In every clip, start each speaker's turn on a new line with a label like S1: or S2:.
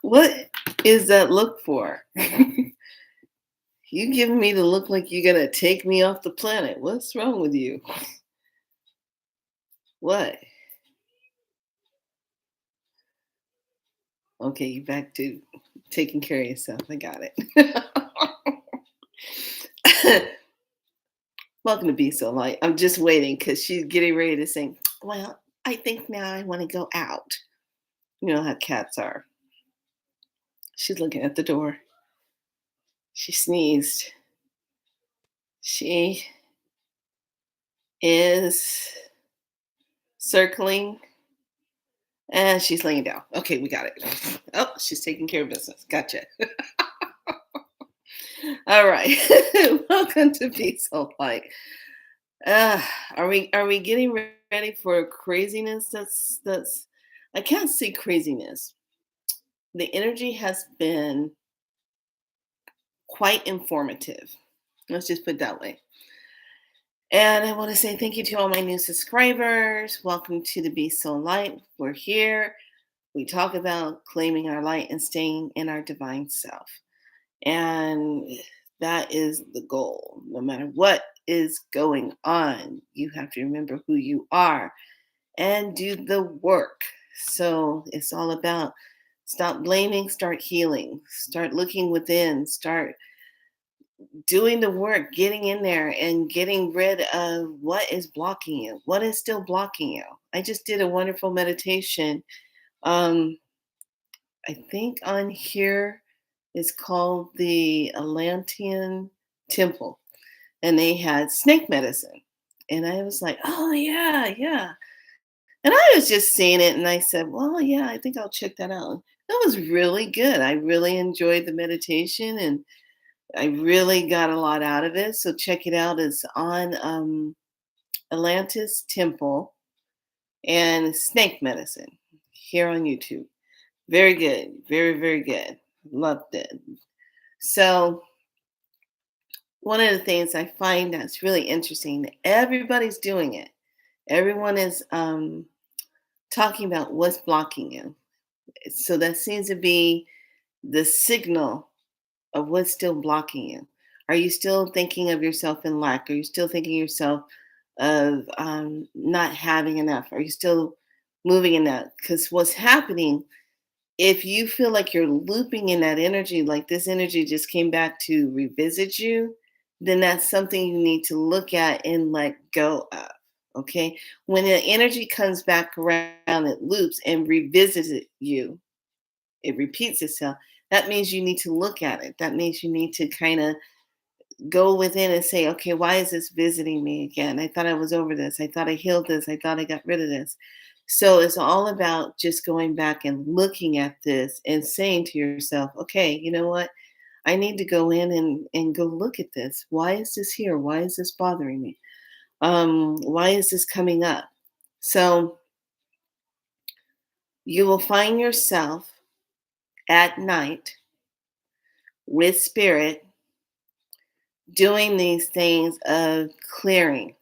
S1: What is that look for? You giving me the look like you're gonna take me off the planet. What's wrong with you? What? Okay, you back to taking care of yourself. I got it. Welcome to Be So Light. I'm just waiting because she's getting ready to sing. Well, I think now I want to go out. You know how cats are. She's looking at the door. She sneezed. She is circling and she's laying down. Okay, we got it. Oh, she's taking care of business. Gotcha. All right. Welcome to Be So Light. Uh, are we getting ready for craziness? That's I can't see craziness. The energy has been quite informative. Let's just put it that way. And I want to say thank you to all my new subscribers. Welcome to the Be So Light. We're here. We talk about claiming our light and staying in our divine self. And that is the goal. No matter what is going on, you have to remember who you are and do the work. So it's all about stop blaming, start healing, start looking within, start doing the work, getting in there and getting rid of what is blocking you, what is still blocking you. I just did a wonderful meditation. Um, I think on here is called the Atlantean Temple, and they had snake medicine. And I was like, oh, yeah, yeah. And I was just seeing it, and I said, well, yeah, I think I'll check that out. That was really good. I really enjoyed the meditation, and I really got a lot out of it. So check it out. It's on Atlantis Temple and snake medicine here on YouTube. Very good. Very, very good. Loved it. So one of the things I find that's really interesting, everybody's doing it. Everyone is talking about what's blocking you. So that seems to be the signal of what's still blocking you. Are you still thinking of yourself in lack? Are you still thinking of yourself of not having enough? Are you still moving in that? Because what's happening, if you feel like you're looping in that energy, like this energy just came back to revisit you, then that's something you need to look at and let go of. Okay. When the energy comes back around, it loops and revisits you, it repeats itself. That means you need to look at it. That means you need to kind of go within and say, okay, why is this visiting me again? I thought I was over this. I thought I healed this. I thought I got rid of this. So it's all about just going back and looking at this and saying to yourself, okay, you know what? I need to go in and go look at this. Why is this here? Why is this bothering me? Why is this coming up? So you will find yourself at night with spirit doing these things of clearing,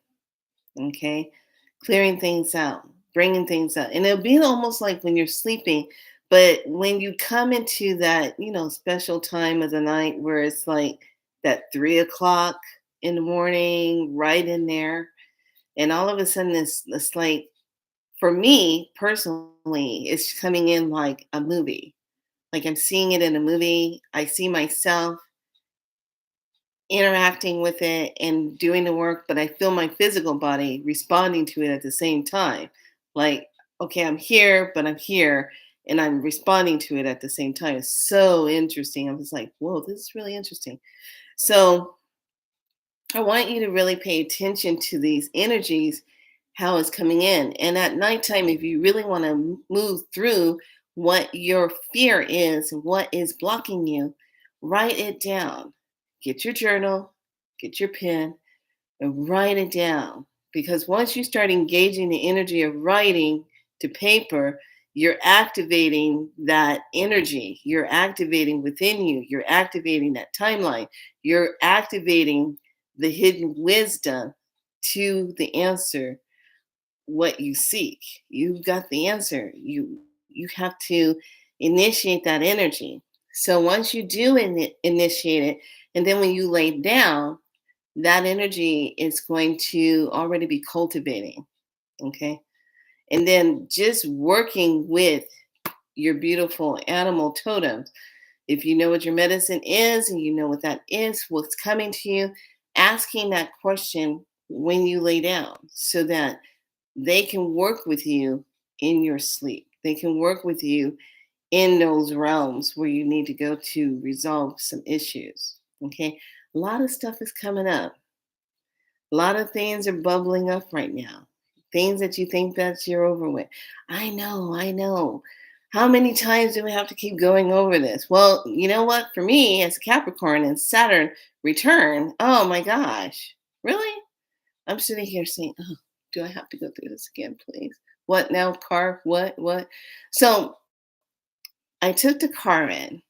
S1: okay? Clearing things out, bringing things out. And it'll be almost like when you're sleeping, but when you come into that, special time of the night where it's like that 3 o'clock in the morning, right in there, and all of a sudden it's like, for me personally, it's coming in like a movie. Like I'm seeing it in a movie. I see myself interacting with it and doing the work, but I feel my physical body responding to it at the same time. Like, okay, I'm here, but I'm here and I'm responding to it at the same time. It's so interesting. I was like, whoa, this is really interesting. So I want you to really pay attention to these energies, how it's coming in. And at nighttime, if you really want to move through what your fear is, what is blocking you, write it down. Get your journal, get your pen, and write it down. Because once you start engaging the energy of writing to paper, you're activating that energy. You're activating within you. You're activating that timeline. You're activating the hidden wisdom to the answer what you seek. You've got the answer. You have to initiate that energy. So once you do initiate it, and then when you lay down, that energy is going to already be cultivating. Okay. And then just working with your beautiful animal totems. If you know what your medicine is and you know what that is, what's coming to you, asking that question when you lay down so that they can work with you in your sleep. They can work with you in those realms where you need to go to resolve some issues. Okay. A lot of stuff is coming up. A lot of things are bubbling up right now. Things that you think that you're over with. I know, I know. How many times do we have to keep going over this? Well, you know what? For me, as a Capricorn and Saturn return, oh my gosh, really? I'm sitting here saying, oh, do I have to go through this again, please? What now, car? What? So I took the car in,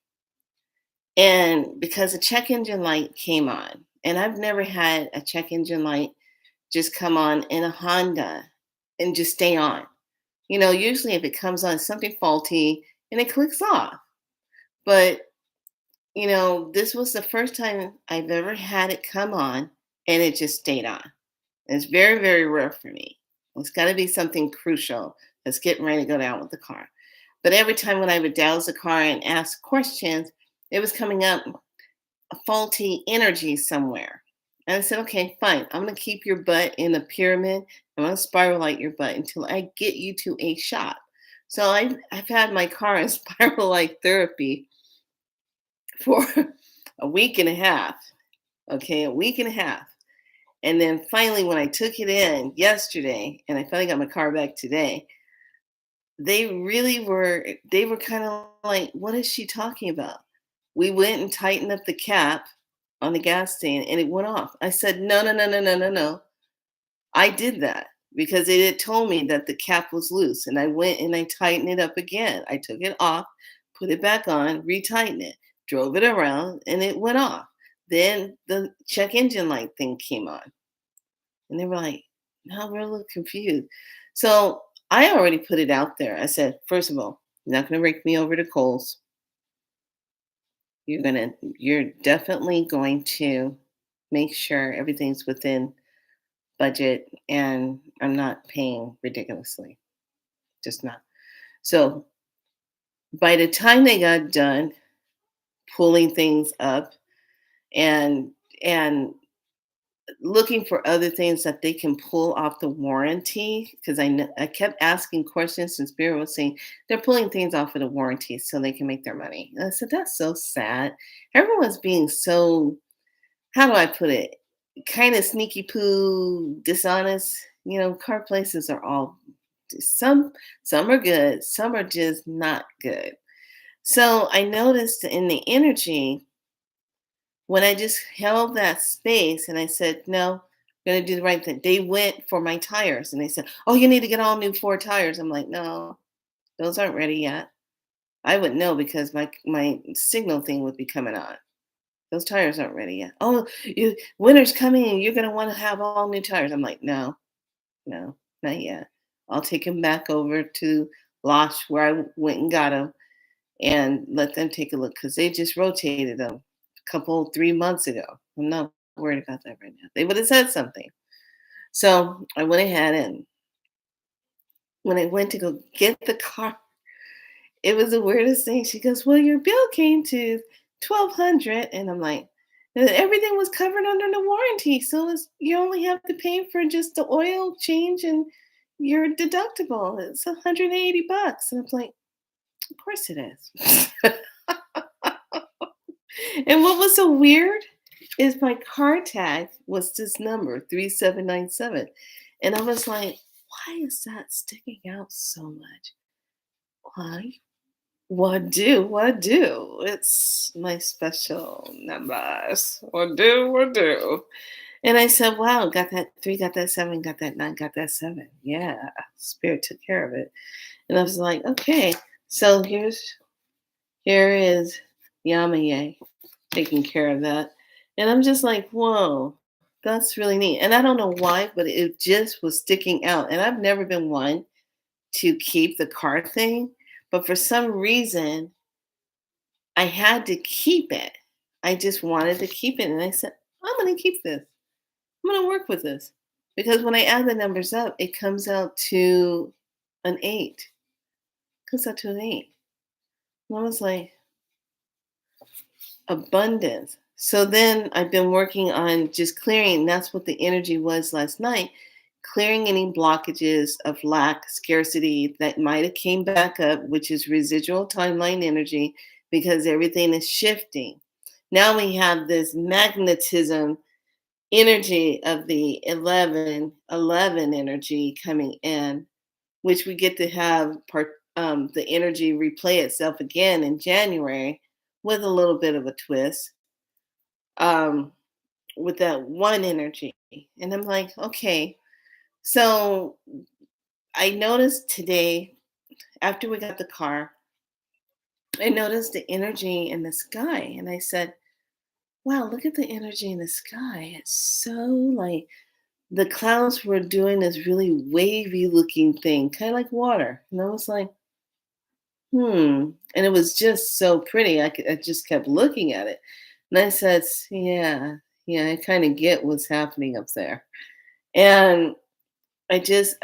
S1: and because a check engine light came on, and I've never had a check engine light just come on in a Honda and just stay on. Usually if it comes on, it's something faulty and it clicks off. But, this was the first time I've ever had it come on and it just stayed on. And it's very, very rare for me. It's got to be something crucial that's getting ready to go down with the car. But every time when I would douse the car and ask questions, it was coming up a faulty energy somewhere. And I said, okay, fine. I'm going to keep your butt in a pyramid. I'm going to spiral light your butt until I get you to a shop. So I've had my car in spiral light therapy for a week and a half. Okay, a week and a half. And then finally, when I took it in yesterday and I finally got my car back today, they were kind of like, what is she talking about? We went and tightened up the cap on the gas tank and it went off. I said, no, no, no, no, no, no, no. I did that because it had told me that the cap was loose. And I went and I tightened it up again. I took it off, put it back on, retightened it, drove it around, and it went off. Then the check engine light thing came on. And they were like, no, we're a little confused. So I already put it out there. I said, first of all, you're not going to rake me over to Kohl's. You're definitely going to make sure everything's within budget and I'm not paying ridiculously. Just not. So by the time they got done pulling things up and and looking for other things that they can pull off the warranty, because I kept asking questions and Spirit was saying they're pulling things off of the warranty so they can make their money. And I said, that's so sad. Everyone's being so, how do I put it? Kind of sneaky poo, dishonest. Car places are all some are good, some are just not good. So I noticed in the energy when I just held that space and I said, no, I'm going to do the right thing. They went for my tires and they said, oh, you need to get all new 4 tires. I'm like, no, those aren't ready yet. I would know because my signal thing would be coming on. Those tires aren't ready yet. Oh, winter's coming and you're going to want to have all new tires. I'm like, no, no, not yet. I'll take them back over to Losh where I went and got them and let them take a look because they just rotated them a couple 3 months ago. I'm not worried about that right now. They would have said something. So I went ahead and when I went to go get the car, it was the weirdest thing. She goes, well, your bill came to 1,200, and I'm like, everything was covered under the warranty. So you only have to pay for just the oil change and your deductible. It's $180. And I'm like, of course it is. And what was so weird is my car tag was this number 3797. And I was like, why is that sticking out so much? Why? What do? What do? It's my special numbers. What do? What do? And I said, wow, got that 3, got that 7, got that 9, got that 7. Yeah, Spirit took care of it. And I was like, okay, so here is Yamaye taking care of that. And I'm just like, whoa, that's really neat. And I don't know why, but it just was sticking out. And I've never been one to keep the car thing. But for some reason, I had to keep it. I just wanted to keep it. And I said, I'm going to keep this. I'm going to work with this. Because when I add the numbers up, it comes out to an 8. Comes out to an 8. And I was like, abundance. So then I've been working on just clearing. That's what the energy was last night. Clearing any blockages of lack, scarcity that might have came back up, which is residual timeline energy, because everything is shifting. Now we have this magnetism energy of the 11 energy coming in, which we get to have the energy replay itself again in January with a little bit of a twist, um, with that one energy. And I'm like, okay. So I noticed today, after we got the car, I noticed the energy in the sky. And I said, wow, look at the energy in the sky. It's so like the clouds were doing this really wavy looking thing, kind of like water. And I was like, and it was just so pretty. I just kept looking at it. And I said, yeah, yeah, I kind of get what's happening up there. And I just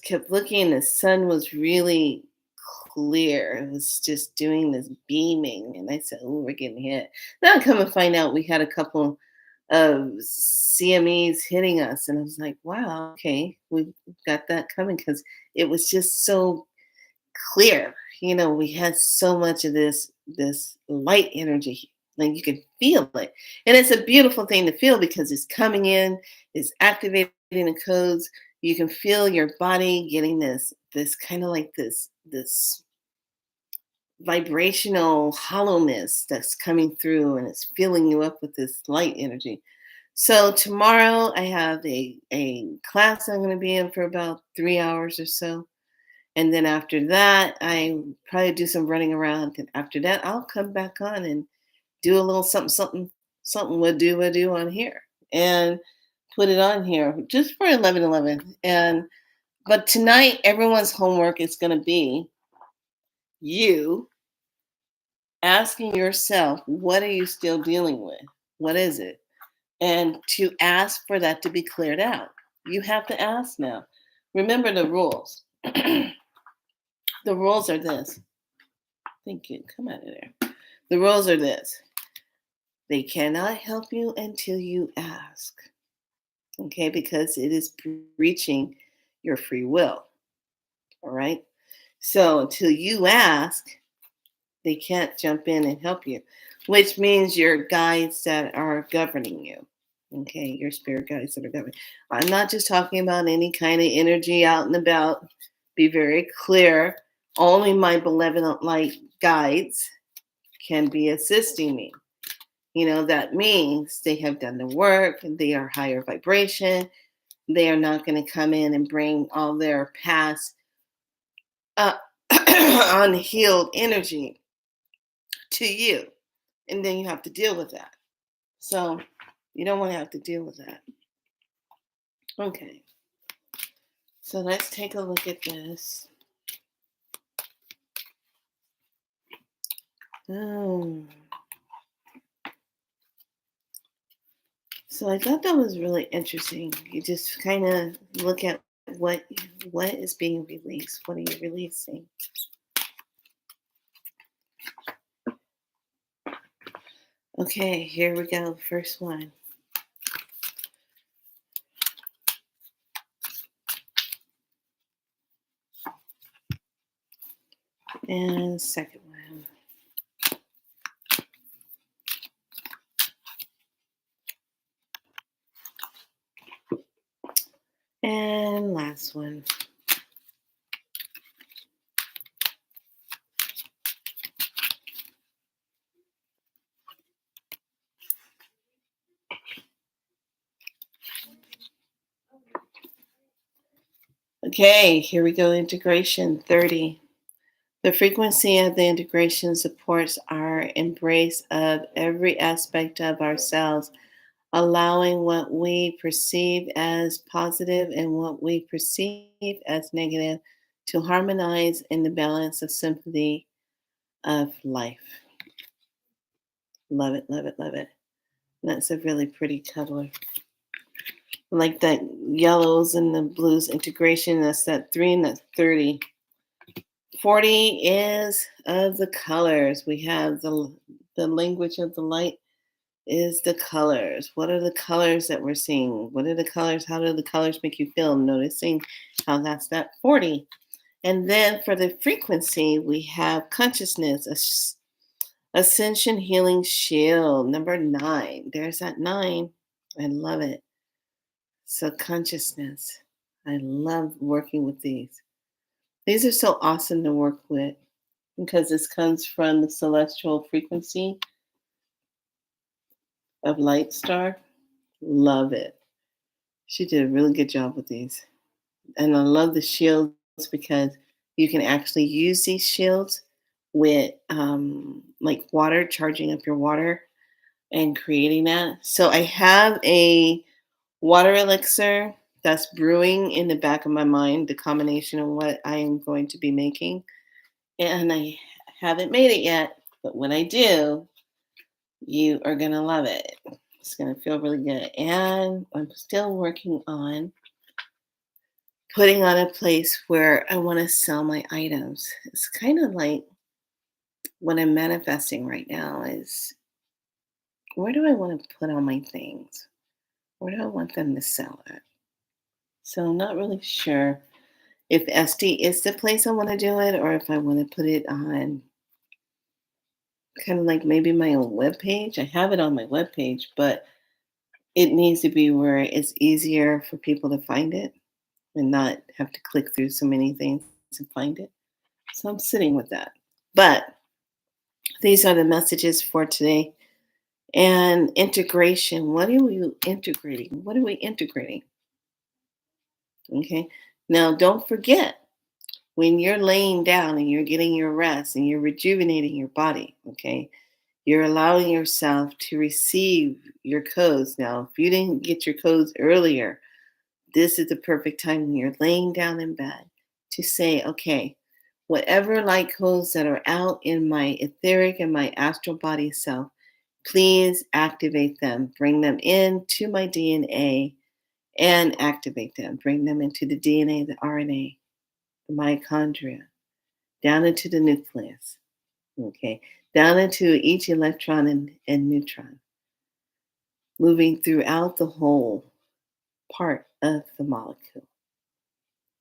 S1: kept looking. The sun was really clear. It was just doing this beaming. And I said, oh, we're getting hit. Now I come and find out we had a couple of CMEs hitting us. And I was like, wow, okay, we've got that coming because it was just so clear. We had so much of this light energy. Like you can feel it. And it's a beautiful thing to feel because it's coming in, it's activating the codes. You can feel your body getting this kind of like this vibrational hollowness that's coming through, and it's filling you up with this light energy. So tomorrow I have a class I'm going to be in for about 3 hours or so. And then after that, I probably do some running around. And after that, I'll come back on and do a little something we do on here and put it on here just for 11:11. But tonight, everyone's homework is going to be you asking yourself, what are you still dealing with? What is it? And to ask for that to be cleared out. You have to ask now. Remember the rules. The rules are this. Thank you. Come out of there. The rules are this. They cannot help you until you ask. Okay, because it is breaching your free will. All right. So until you ask, they can't jump in and help you, which means your guides that are governing you. Okay, your spirit guides that are governing. I'm not just talking about any kind of energy out and about. Be very clear. Only my benevolent light guides can be assisting me. That means they have done the work and they are higher vibration. They are not going to come in and bring all their past uh, unhealed energy to you. And then you have to deal with that. So you don't want to have to deal with that. Okay. So let's take a look at this. Oh. So I thought that was really interesting. You just kind of look at what is being released. What are you releasing? Okay, here we go. First one. And second one. And last one. Okay, here we go. Integration 30. The frequency of the integration supports our embrace of every aspect of ourselves, allowing what we perceive as positive and what we perceive as negative to harmonize in the balance of symphony of life. Love it, love it, love it. That's a really pretty color. Like that yellows and the blues integration. That's that 3 and that 30. 40 is of the colors. We have the language of the light is the colors. What are the colors that we're seeing? What are the colors? How do the colors make you feel? Noticing how that's that 40. And then for the frequency, we have consciousness, ascension healing shield, number 9. There's that 9. I love it. So consciousness. I love working with these. These are so awesome to work with because this comes from the celestial frequency of Light Star. Love it. She did a really good job with these. And I love the shields because you can actually use these shields with like water, charging up your water and creating that. So I have a water elixir that's brewing in the back of my mind, the combination of what I am going to be making. And I haven't made it yet, but when I do, you are going to love it. It's going to feel really good. And I'm still working on putting on a place where I want to sell my items. It's kind of like what I'm manifesting right now is where do I want to put all my things? Where do I want them to sell at? So I'm not really sure if SD is the place I want to do it or if I want to put it on kind of like maybe my own webpage. I have it on my webpage, but it needs to be where it's easier for people to find it and not have to click through so many things to find it. So I'm sitting with that. But these are the messages for today. And integration. What are we integrating? What are we integrating? Okay. Now, don't forget when you're laying down and you're getting your rest and you're rejuvenating your body, okay, you're allowing yourself to receive your codes. Now, if you didn't get your codes earlier, this is the perfect time when you're laying down in bed to say, okay, whatever light codes that are out in my etheric and my astral body self, please activate them, bring them into my DNA and activate them, bring them into the DNA, the RNA, the mitochondria, down into the nucleus, okay, down into each electron and neutron, moving throughout the whole part of the molecule,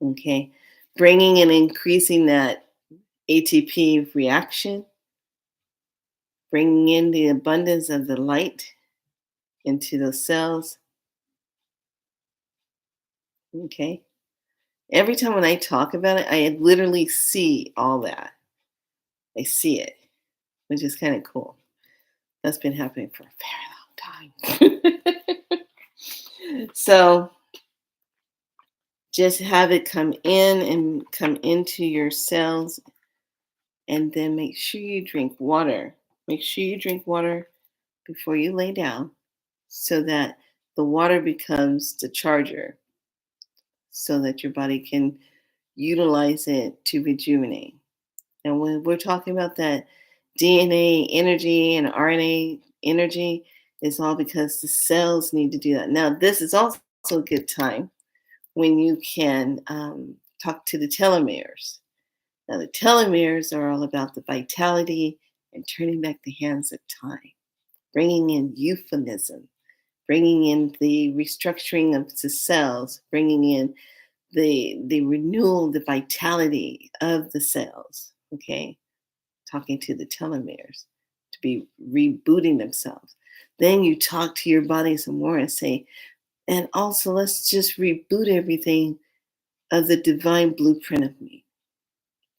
S1: okay, bringing and increasing that ATP reaction, bringing in the abundance of the light into those cells, okay. Every time when I talk about it, I literally see all that. I see it, which is kind of cool. That's been happening for a very long time. So just have it come in and come into your cells, and then make sure you drink water. Make sure you drink water before you lay down so that the water becomes the charger so that your body can utilize it to rejuvenate. And when we're talking about that DNA energy and RNA energy, it's all because the cells need to do that. Now, this is also a good time when you can talk to the telomeres. Now, the telomeres are all about the vitality and turning back the hands of time, bringing in euphemism, bringing in the restructuring of the cells, bringing in the renewal, the vitality of the cells. Okay, talking to the telomeres to be rebooting themselves. Then you talk to your body some more and say, and also let's just reboot everything of the divine blueprint of me.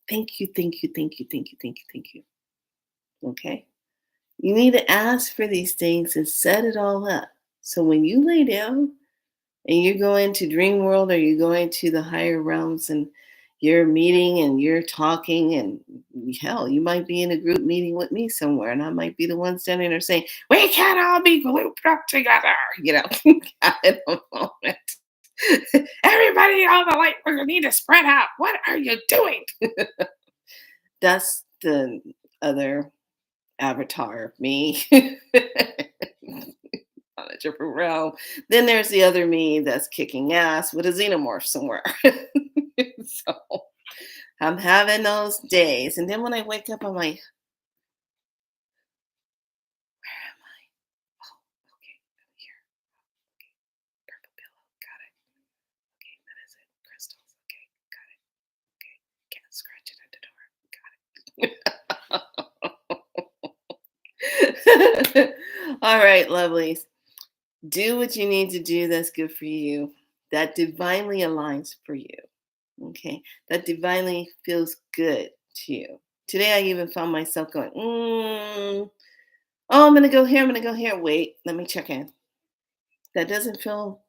S1: Thank you, thank you, thank you, thank you, thank you, thank you. Okay? You need to ask for these things and set it all up. So when you lay down and you go into dream world or you go into the higher realms and you're meeting and you're talking and hell, you might be in a group meeting with me somewhere and I might be the one standing there saying, we can't all be grouped up together, at a moment. Everybody on the light, we're gonna need to spread out. What are you doing? That's the other avatar of me on a different realm. Then there's the other me that's kicking ass with a xenomorph somewhere. So I'm having those days. And then when I wake up, I'm like, where am I? Oh, okay, I'm here. Okay, purple pillow. Got it. Okay, medicine, crystals. Okay, got it. Okay, can't scratch it at the door. Got it. All right, lovelies. Do what you need to do that's good for you, that divinely aligns for you. Okay, that divinely feels good to you. Today, I even found myself going, oh, I'm going to go here. I'm going to go here. Wait, let me check in. That doesn't feel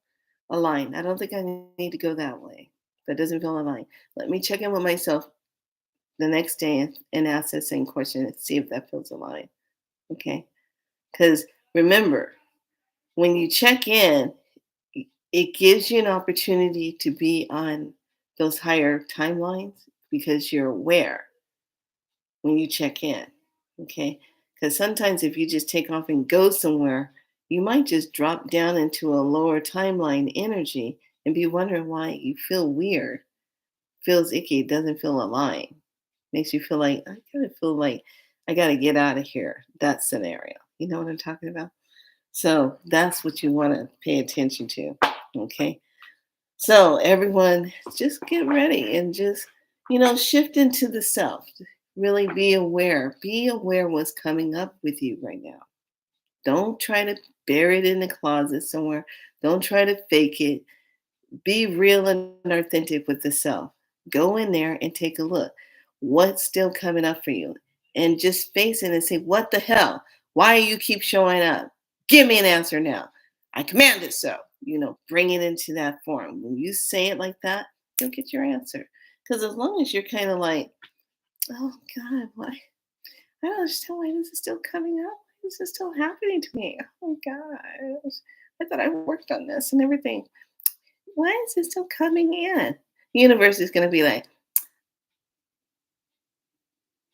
S1: aligned. I don't think I need to go that way. That doesn't feel aligned. Let me check in with myself the next day and ask that same question and see if that feels aligned. Okay, because remember, when you check in, it gives you an opportunity to be on those higher timelines because you're aware when you check in. Okay. Because sometimes if you just take off and go somewhere, you might just drop down into a lower timeline energy and be wondering why you feel weird, feels icky, doesn't feel aligned. Makes you feel like, I kind of feel like I got to get out of here. That scenario. You know what I'm talking about? So that's what you want to pay attention to. Okay. So everyone, just get ready and just, shift into the self. Really be aware. Be aware what's coming up with you right now. Don't try to bury it in the closet somewhere. Don't try to fake it. Be real and authentic with the self. Go in there and take a look. What's still coming up for you? And just face it and say, what the hell? Why do you keep showing up? Give me an answer now. I command it so. Bring it into that form. When you say it like that, you'll get your answer. Because as long as you're kind of like, oh God, why? I don't understand why this is still coming up. Why is this still happening to me? Oh God. I thought I worked on this and everything. Why is it still coming in? The universe is going to be like,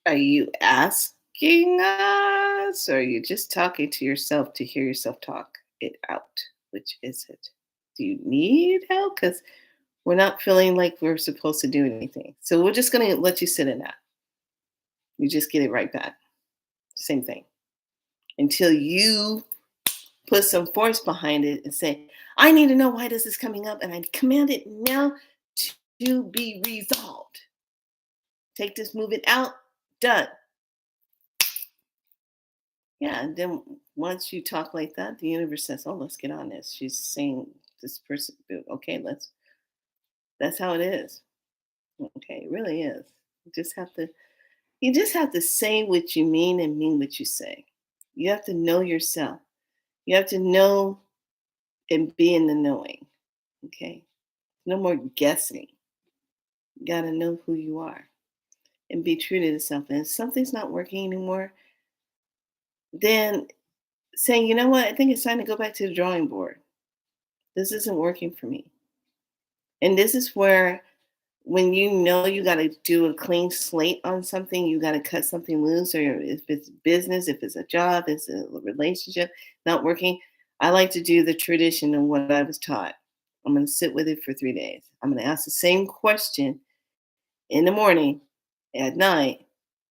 S1: are you asking us? Or are you just talking to yourself to hear yourself talk it out? Which is it? Do you need help? Because we're not feeling like we're supposed to do anything. So we're just going to let you sit in that. You just get it right back. Same thing. Until you put some force behind it and say, I need to know why this is coming up, and I command it now to be resolved. Take this, move it out, done. Yeah, and then once you talk like that, the universe says, "Oh, let's get on this." She's saying this person, okay, let's. That's how it is. Okay, it really is. You just have to. You just have to say what you mean and mean what you say. You have to know yourself. You have to know and be in the knowing. Okay, no more guessing. You got to know who you are and be true to yourself. And if something's not working anymore, then saying, you know what, I think it's time to go back to the drawing board. This isn't working for me. And this is where, when you know you got to do a clean slate on something, you got to cut something loose, or if it's business, if it's a job, it's a relationship not working. I like to do the tradition of what I was taught. I'm going to sit with it for 3 days. I'm going to ask the same question in the morning, at night,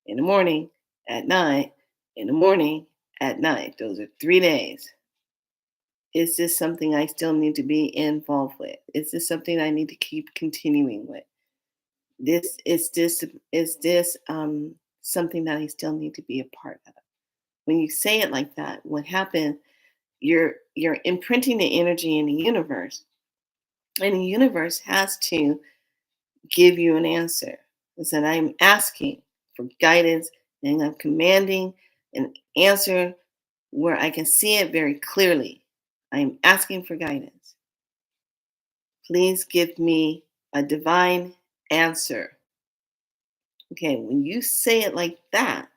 S1: in the morning, at night, in the morning, at night. Those are 3 days. Is this something I still need to be involved with? Is this something I need to keep continuing with? This is this something that I still need to be a part of? When you say it like that, what happens? You're imprinting the energy in the universe, and the universe has to give you an answer. Listen, I'm asking for guidance, and I'm commanding an answer where I can see it very clearly. I'm asking for guidance. Please give me a divine answer. Okay, when you say it like that,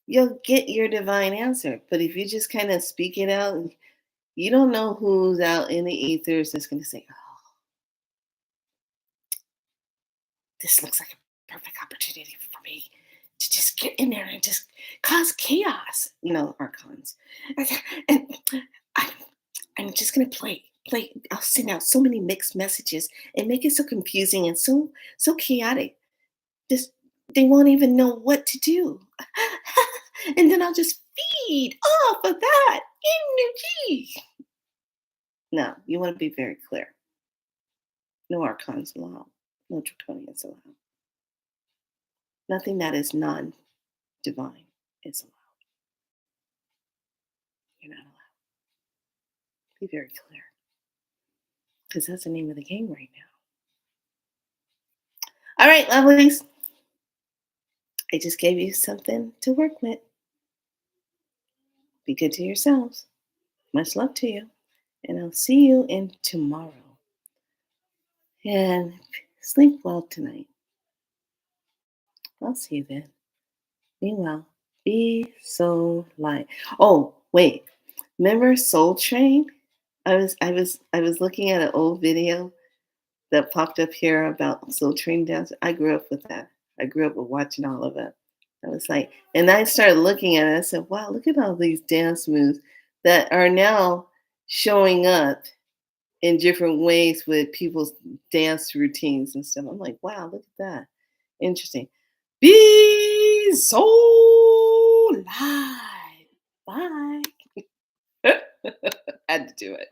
S1: you'll get your divine answer. But if you just kind of speak it out, you don't know who's out in the ethers that's going to say, oh. this looks like a perfect opportunity for me to just get in there and just cause chaos, archons. And I, I'm just gonna play. I'll send out so many mixed messages and make it so confusing and so chaotic. Just they won't even know what to do. And then I'll just feed off of that energy. No, you want to be very clear. No archons allowed. No draconians allowed. Nothing that is non-divine is allowed. You're not allowed. Be very clear. Because that's the name of the game right now. All right, lovelies. I just gave you something to work with. Be good to yourselves. Much love to you. And I'll see you in tomorrow. And sleep well tonight. I'll see you then. Meanwhile, be so light. Oh, wait. Remember Soul Train? I was looking at an old video that popped up here about Soul Train dance. I grew up with that. I grew up with watching all of it. I was like, and I started looking at it. I said, wow, look at all these dance moves that are now showing up in different ways with people's dance routines and stuff. I'm like, wow, look at that. Interesting. Be so live. Bye. Had to do it.